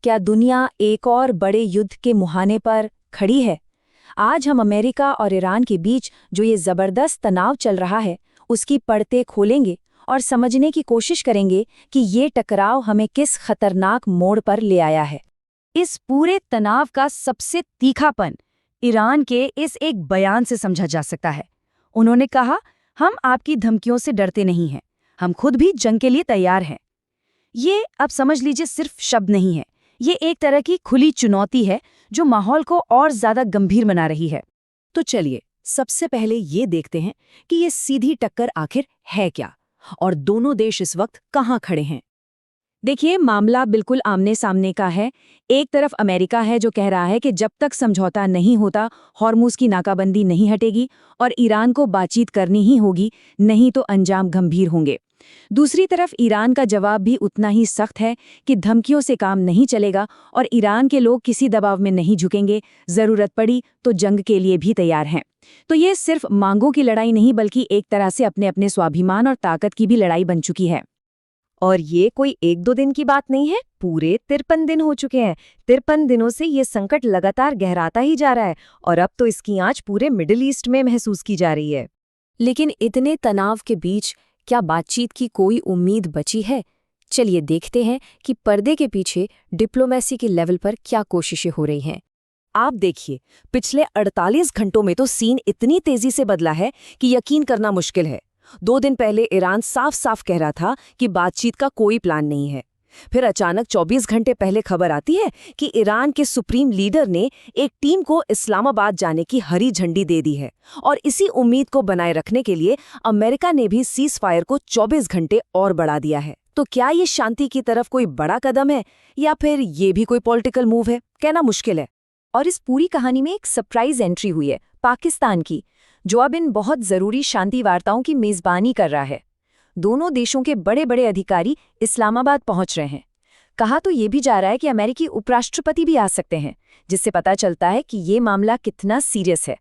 क्या दुनिया एक और बड़े युद्ध के मुहाने पर खड़ी है? आज हम अमेरिका और ईरान के बीच जो ये जबरदस्त तनाव चल रहा है, उसकी परतें खोलेंगे और समझने की कोशिश करेंगे कि ये टकराव हमें किस खतरनाक मोड़ पर ले आया है। इस पूरे तनाव का सबसे तीखापन ईरान के इस एक बयान से समझा जा सकता है। उन्होंने कहा, हम आपकी धमकियों से डरते नहीं हैं, हम खुद भी जंग के लिए तैयार हैं। ये अब समझ लीजिए सिर्फ शब्द नहीं है, ये एक तरह की खुली चुनौती है जो माहौल को और ज्यादा गंभीर बना रही है। तो चलिए सबसे पहले ये देखते हैं कि ये सीधी टक्कर आखिर है क्या और दोनों देश इस वक्त कहाँ खड़े हैं। देखिए, मामला बिल्कुल आमने सामने का है। एक तरफ अमेरिका है जो कह रहा है कि जब तक समझौता नहीं होता, हॉर्मुज की नाकाबंदी नहीं हटेगी और ईरान को बातचीत करनी ही होगी, नहीं तो अंजाम गंभीर होंगे। दूसरी तरफ ईरान का जवाब भी उतना ही सख्त है कि धमकियों से काम नहीं चलेगा और ईरान के लोग किसी दबाव में नहीं झुकेंगे, जरूरत पड़ी तो जंग के लिए भी तैयार हैं। तो ये सिर्फ मांगों की लड़ाई नहीं बल्कि एक तरह से अपने अपने स्वाभिमान और ताकत की भी लड़ाई बन चुकी है। और ये कोई 1-2 दिन की बात नहीं है, पूरे 53 दिन हो चुके हैं। 53 दिनों से ये संकट लगातार गहराता ही जा रहा है और अब तो इसकी आंच पूरे मिडिल ईस्ट में महसूस की जा रही है। लेकिन इतने तनाव के बीच क्या बातचीत की कोई उम्मीद बची है? चलिए देखते हैं कि पर्दे के पीछे डिप्लोमेसी के लेवल पर क्या कोशिशें हो रही हैं। आप देखिए, पिछले 48 घंटों में तो सीन इतनी तेजी से बदला है कि यकीन करना मुश्किल है। 2 दिन पहले ईरान साफ साफ कह रहा था कि बातचीत का कोई प्लान नहीं है। फिर अचानक 24 घंटे पहले खबर आती है कि ईरान के सुप्रीम लीडर ने एक टीम को इस्लामाबाद जाने की हरी झंडी दे दी है और इसी उम्मीद को बनाए रखने के लिए अमेरिका ने भी सीज फायर को 24 घंटे और बढ़ा दिया है। तो क्या ये शांति की तरफ कोई बड़ा कदम है या फिर ये भी कोई पॉलिटिकल मूव है, कहना मुश्किल है। और इस पूरी कहानी में एक सरप्राइज एंट्री हुई है पाकिस्तान की, जो अब इन बहुत जरूरी शांति वार्ताओं की मेजबानी कर रहा है। दोनों देशों के बड़े बड़े अधिकारी इस्लामाबाद पहुंच रहे हैं। कहा तो ये भी जा रहा है कि अमेरिकी उपराष्ट्रपति भी आ सकते हैं, जिससे पता चलता है कि ये मामला कितना सीरियस है।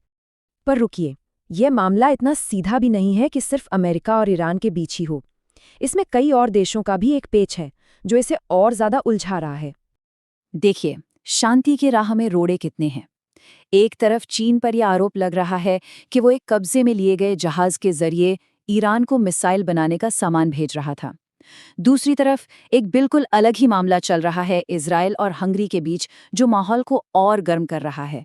पर रुकिए, यह मामला इतना सीधा भी नहीं है कि सिर्फ अमेरिका और ईरान के बीच ही हो। इसमें कई और देशों का भी एक पेच है जो इसे और ज्यादा उलझा रहा है। देखिए, शांति की राह में रोड़े कितने हैं। एक तरफ चीन पर यह आरोप लग रहा है कि वो एक कब्जे में लिए गए जहाज के जरिए ईरान को मिसाइल बनाने का सामान भेज रहा था। दूसरी तरफ एक बिल्कुल अलग ही मामला चल रहा है इजराइल और हंगरी के बीच, जो माहौल को और गर्म कर रहा है।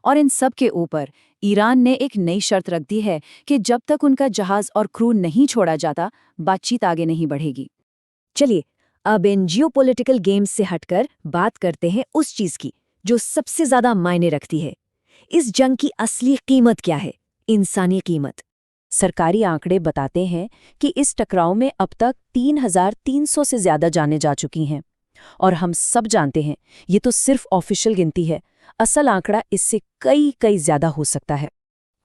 और इन सब के ऊपर ईरान ने एक नई शर्त रख दी है कि जब तक उनका जहाज और क्रू नहीं छोड़ा जाता, बातचीत आगे नहीं बढ़ेगी। चलिए अब इन जियोपॉलिटिकल गेम्स से हटकर बात करते हैं उस चीज की जो सबसे ज्यादा मायने रखती है। इस जंग की असली कीमत क्या है? इंसानी कीमत। सरकारी आंकड़े बताते हैं कि इस टकराव में अब तक 3,300 से ज्यादा जानें जा चुकी हैं। और हम सब जानते हैं, ये तो सिर्फ ऑफिशियल गिनती है, असल आंकड़ा इससे कई ज्यादा हो सकता है।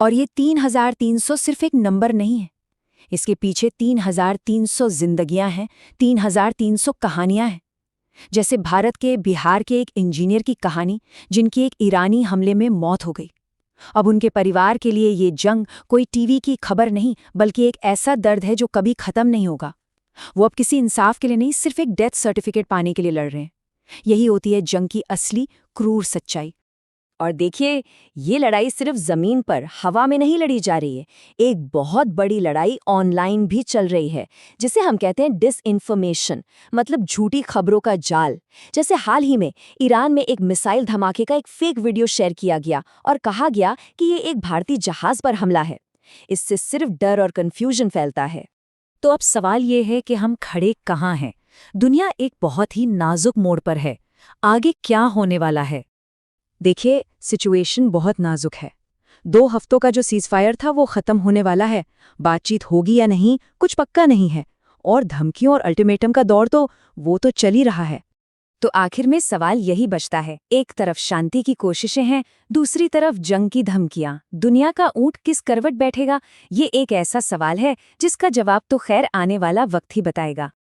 और ये 3,300 सिर्फ एक नंबर नहीं है, इसके पीछे 3,300 जिंदगियां हैं, 3,300 कहानियां हैं। जैसे भारत के बिहार के एक इंजीनियर की कहानी, जिनकी एक ईरानी हमले में मौत हो गई। अब उनके परिवार के लिए ये जंग कोई टीवी की खबर नहीं, बल्कि एक ऐसा दर्द है जो कभी खत्म नहीं होगा। वो अब किसी इंसाफ के लिए नहीं, सिर्फ एक डेथ सर्टिफिकेट पाने के लिए लड़ रहे हैं। यही होती है जंग की असली क्रूर सच्चाई। और देखिए, ये लड़ाई सिर्फ जमीन पर, हवा में नहीं लड़ी जा रही है। एक बहुत बड़ी लड़ाई ऑनलाइन भी चल रही है, जिसे हम कहते हैं डिसइन्फॉर्मेशन, मतलब झूठी खबरों का जाल। जैसे हाल ही में ईरान में एक मिसाइल धमाके का एक फेक वीडियो शेयर किया गया और कहा गया कि ये एक भारतीय जहाज पर हमला है। इससे सिर्फ डर और कंफ्यूजन फैलता है। तो अब सवाल ये है कि हम खड़े कहाँ हैं? दुनिया एक बहुत ही नाजुक मोड़ पर है। आगे क्या होने वाला है? देखिए, सिचुएशन बहुत नाजुक है। 2 हफ्तों का जो सीज़फायर था वो खत्म होने वाला है। बातचीत होगी या नहीं, कुछ पक्का नहीं है। और धमकियों और अल्टीमेटम का दौर तो वो तो चल ही रहा है। तो आखिर में सवाल यही बचता है, एक तरफ शांति की कोशिशें हैं, दूसरी तरफ जंग की धमकियां। दुनिया का ऊंट किस करवट बैठेगा? ये एक ऐसा सवाल है जिसका जवाब तो खैर आने वाला वक्त ही बताएगा।